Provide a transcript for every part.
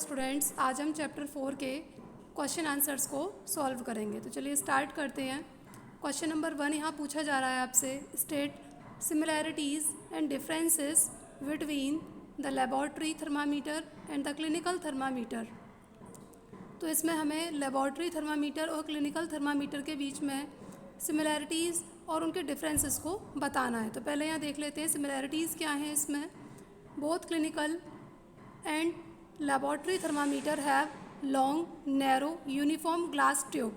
Students, आज हम chapter 4 के क्वेश्चन आंसर्स को सॉल्व करेंगे। तो चलिए स्टार्ट करते हैं। क्वेश्चन नंबर 1 यहाँ पूछा जा रहा है आपसे, state similarities and differences between the laboratory thermometer and the clinical thermometer. तो इसमें हमें लेबॉर्ट्री थर्मामीटर और क्लिनिकल थर्मामीटर के बीच में सिमिलैरिटीज़ और उनके डिफरेंसेस को बताना है। तो पहले यहाँ देख लेते हैं सिमिलैरिटीज़ क्या हैं इसमें। Both clinical and laboratory thermometer have long narrow uniform glass tube.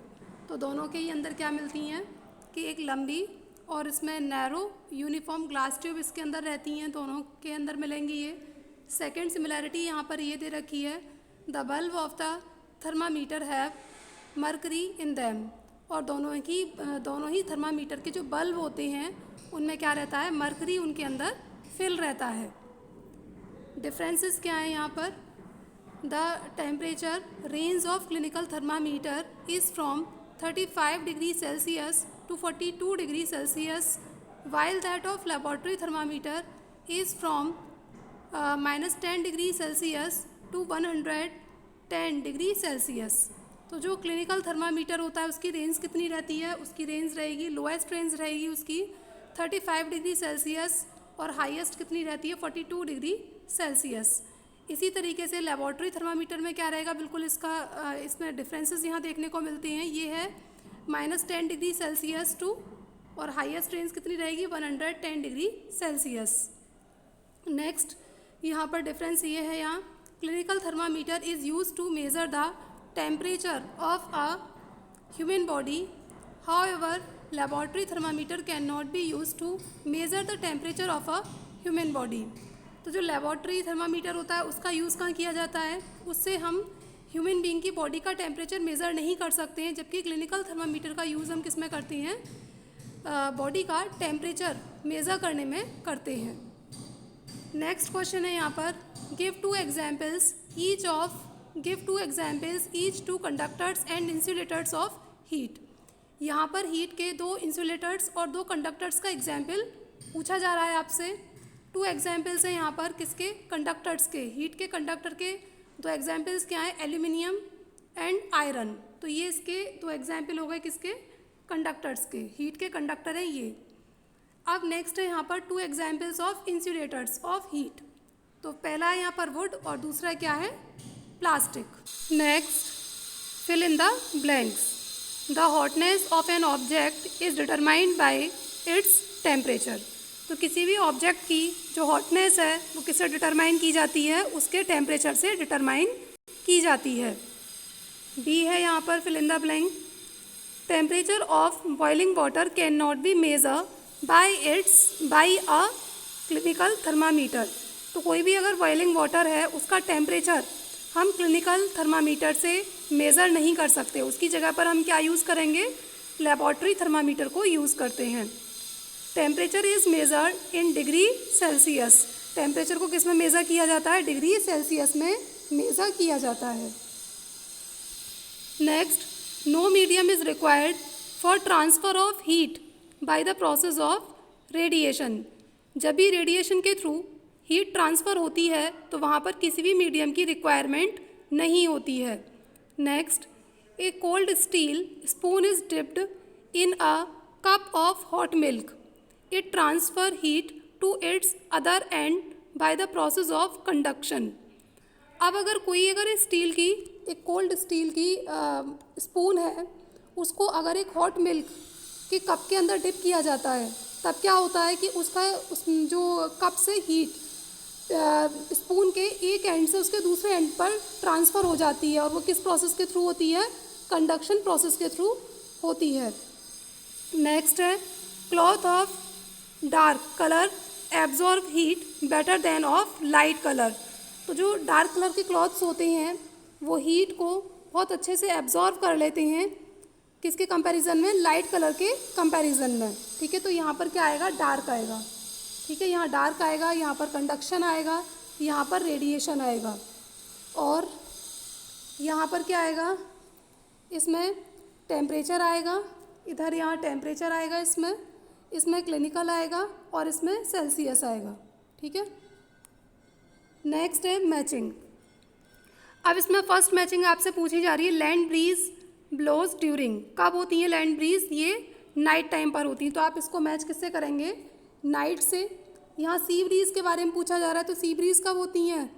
तो दोनों के ही अंदर क्या मिलती हैं कि एक लंबी और इसमें नैरो यूनिफॉर्म ग्लास ट्यूब इसके अंदर रहती हैं, दोनों के अंदर मिलेंगी ये। सेकंड सिमिलैरिटी यहाँ पर ये दे रखी है, the bulb of the thermometer have mercury in them. और दोनों ही थर्मामीटर के जो बल्ब होते हैं उनमें क्या रहता है, मर्करी उनके अंदर फिल रहता है। डिफरेंसेस क्या है यहाँ पर, the temperature range of clinical thermometer is from 35 degree Celsius to 42 degree Celsius, while that of laboratory thermometer is from -10 degree Celsius to 110 degree Celsius. तो जो क्लिनिकल थर्मामीटर होता है उसकी रेंज कितनी रहती है, उसकी रेंज रहेगी, लोएस्ट रेंज रहेगी उसकी 35 डिग्री सेल्सियस और हाईएस्ट कितनी रहती है 42 डिग्री सेल्सियस। इसी तरीके से लेबॉर्ट्री थर्मामीटर में क्या रहेगा, बिल्कुल इसमें डिफरेंसेस यहाँ देखने को मिलते हैं। ये है -10 डिग्री सेल्सियस टू, और हाईएस्ट रेंज कितनी रहेगी 110 डिग्री सेल्सियस। नेक्स्ट यहाँ पर डिफरेंस ये है, यहाँ clinical thermometer is use to measure the temperature of a human body, however laboratory thermometer can not be use to measure the temperature of a human body. तो जो laboratory thermometer होता है उसका यूज़ कहाँ किया जाता है, उससे हम ह्यूमन बीइंग की बॉडी का टेम्परेचर मेज़र नहीं कर सकते हैं, जबकि क्लिनिकल थर्मामीटर का यूज़ हम किस में करते हैं, बॉडी का टेम्परेचर मेज़र करने में करते हैं। नेक्स्ट क्वेश्चन है यहाँ पर, give two examples each two conductors and insulators of heat. यहाँ पर हीट के 2 इंसुलेटर्स और 2 कंडक्टर्स का एग्जाम्पल पूछा जा रहा है आपसे। 2 एग्जाम्पल्स हैं यहाँ पर किसके, कंडक्टर्स के। हीट के कंडक्टर के 2 एग्जाम्पल्स क्या हैं, एल्यूमिनियम एंड आयरन। तो ये इसके 2 एग्जाम्पल हो गए किसके, कंडक्टर्स के, हीट के कंडक्टर हैं ये। अब नेक्स्ट है यहाँ पर 2 examples of insulators of heat. तो पहला है यहाँ पर वुड और दूसरा क्या है, plastic. Next, fill in the blanks. The hotness of an object is determined by its temperature. तो किसी भी ऑब्जेक्ट की जो हॉटनेस है वो किससे डिटरमाइन की जाती है, उसके टेम्परेचर से डिटरमाइन की जाती है। बी है यहाँ पर fill in the blank, temperature of boiling water can not be measure by a clinical thermometer. तो कोई भी अगर बॉइलिंग वाटर है उसका टेम्परेचर हम क्लिनिकल थर्मामीटर से मेज़र नहीं कर सकते, उसकी जगह पर हम क्या यूज़ करेंगे, लेबॉर्ट्री थर्मामीटर को यूज़ करते हैं। Temperature is measured in degree Celsius. Temperature को किस में मेज़र किया जाता है, डिग्री सेल्सियस में मेज़र किया जाता है। Next, no medium is required for transfer of heat by the process of radiation. जब भी रेडिएशन के थ्रू हीट ट्रांसफ़र होती है तो वहाँ पर किसी भी मीडियम की रिक्वायरमेंट नहीं होती है। Next, a cold steel spoon is dipped in a cup of hot milk, it transfer heat to its other end by the process of conduction. अब अगर स्टील की, एक कोल्ड स्टील की स्पून है, उसको अगर एक हॉट मिल्क के कप के अंदर डिप किया जाता है, तब क्या होता है कि उस जो कप से हीट स्पून के एक एंड से उसके दूसरे एंड पर ट्रांसफ़र हो जाती है, और वो किस प्रोसेस के थ्रू होती है, कंडक्शन प्रोसेस के थ्रू होती है। नेक्स्ट है, cloth of dark colour absorb heat better than of light colour. तो जो डार्क कलर के क्लॉथ्स होते हैं वो हीट को बहुत अच्छे से एब्जॉर्ब कर लेते हैं, किसके कंपैरिजन में, लाइट कलर के कंपैरिजन में। ठीक है, तो यहाँ पर क्या आएगा, डार्क आएगा। ठीक है, यहाँ डार्क आएगा, यहाँ पर कंडक्शन आएगा, यहाँ पर रेडिएशन आएगा, और यहाँ पर क्या आएगा, इसमें टेम्परेचर आएगा, इधर यहाँ टेम्परेचर आएगा, इसमें क्लिनिकल आएगा, और इसमें सेल्सियस आएगा। ठीक है, नेक्स्ट है मैचिंग। अब इसमें फर्स्ट मैचिंग आपसे पूछी जा रही है, लैंड ब्रीज ब्लोज ड्यूरिंग। कब होती है लैंड ब्रीज? ये नाइट टाइम पर होती है। तो आप इसको मैच किससे करेंगे? नाइट से। यहाँ सी ब्रीज के बारे में पूछा जा रहा है, तो सी ब्रीज कब होती हैं?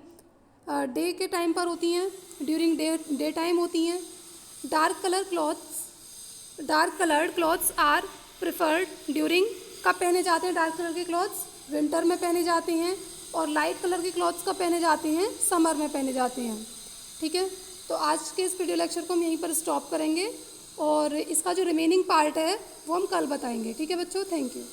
डे के टाइम पर होती हैं, ड्यूरिंग डे टाइम होती हैं। Dark coloured clothes are preferred during, कब पहने जाते हैं डार्क कलर के क्लॉथ्स? विंटर में पहने जाते हैं। और लाइट कलर के क्लॉथ्स कब पहने जाते हैं? समर में पहने जाते हैं। ठीक है, तो आज के इस वीडियो लेक्चर को हम यहीं पर स्टॉप करेंगे और इसका जो रिमेनिंग पार्ट है वो हम कल बताएंगे। ठीक है बच्चों, थैंक यू।